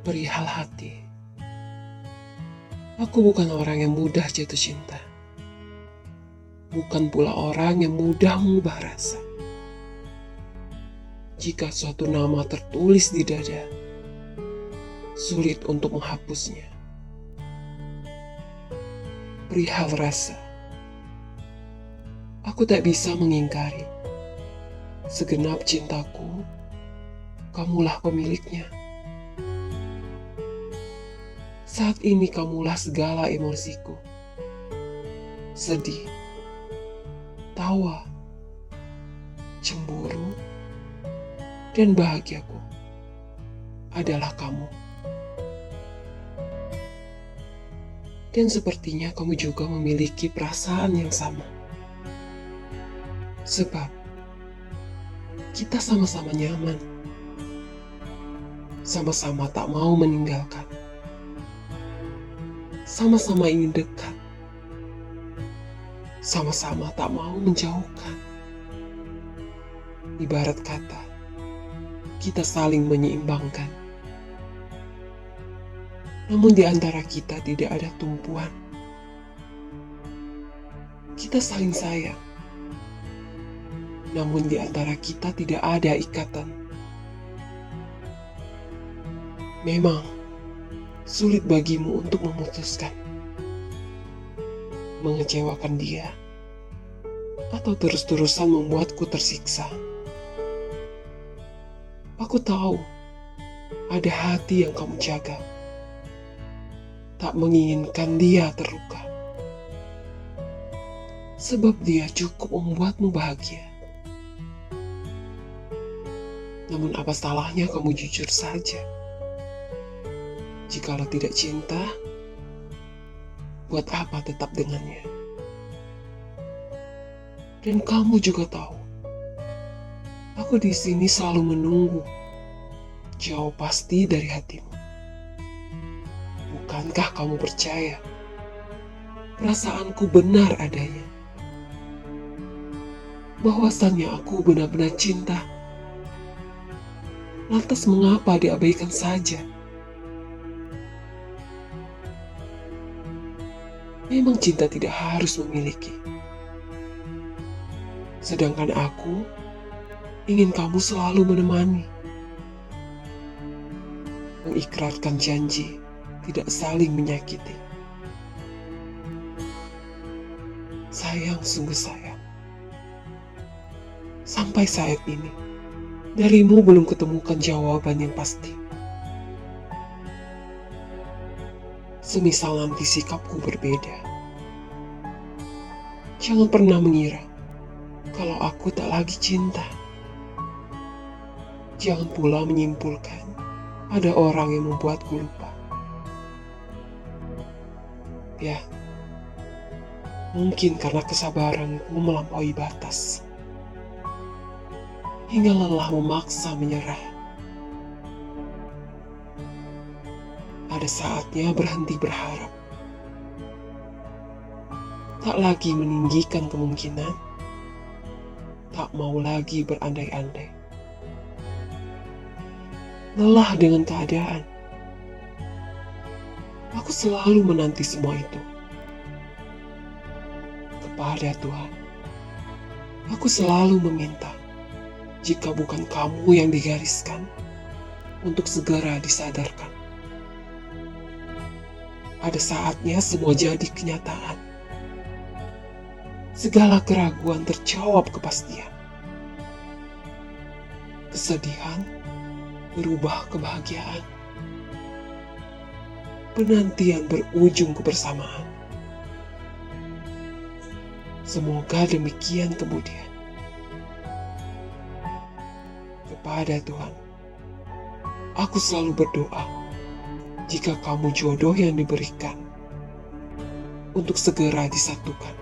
Perihal hati, aku bukan orang yang mudah jatuh cinta. Bukan pula orang yang mudah mengubah rasa. Jika suatu nama tertulis di dada, sulit untuk menghapusnya. Perihal rasa, aku tak bisa mengingkari. Segenap cintaku, kamulah pemiliknya. Saat ini kamulah segala emosiku. Sedih, tawa, cemburu, dan bahagiaku adalah kamu. Dan sepertinya kamu juga memiliki perasaan yang sama. Sebab kita sama-sama nyaman. Sama-sama tak mau meninggalkan. Sama-sama ingin dekat. Sama-sama tak mau menjauhkan. Ibarat kata, kita saling menyeimbangkan. Namun di antara kita tidak ada tumpuan. Kita saling sayang. Namun di antara kita tidak ada ikatan. Memang sulit bagimu untuk memutuskan. Mengecewakan dia atau terus-terusan membuatku tersiksa. Aku tahu ada hati yang kamu jaga. Tak menginginkan dia terluka. Sebab dia cukup membuatmu bahagia. Namun apa salahnya kamu jujur saja? Jikalau tidak cinta, buat apa tetap dengannya? Dan kamu juga tahu, aku di sini selalu menunggu jawab pasti dari hatimu. Bukankah kamu percaya perasaanku benar adanya? Bahwasannya aku benar-benar cinta. Lantas mengapa diabaikan saja? Memang cinta tidak harus memiliki. Sedangkan aku ingin kamu selalu menemani. Mengikrarkan janji tidak saling menyakiti. Sayang, sungguh sayang. Sampai saat ini, darimu belum ketemukan jawaban yang pasti. Semisal nanti sikapku berbeda, jangan pernah mengira kalau aku tak lagi cinta. Jangan pula menyimpulkan ada orang yang membuatku lupa. Ya, mungkin karena kesabaranku melampaui batas, hingga lelah memaksa menyerah. Ada saatnya berhenti berharap. Tak lagi meninggikan kemungkinan. Tak mau lagi berandai-andai. Lelah dengan keadaan. Aku selalu menanti semua itu. Kepada Tuhan, aku selalu meminta, jika bukan kamu yang digariskan, untuk segera disadarkan. Ada saatnya semua jadi kenyataan. Segala keraguan terjawab kepastian. Kesedihan berubah kebahagiaan. Penantian berujung kebersamaan. Semoga demikian kemudian. Kepada Tuhan, aku selalu berdoa jika kamu jodoh yang diberikan untuk segera disatukan.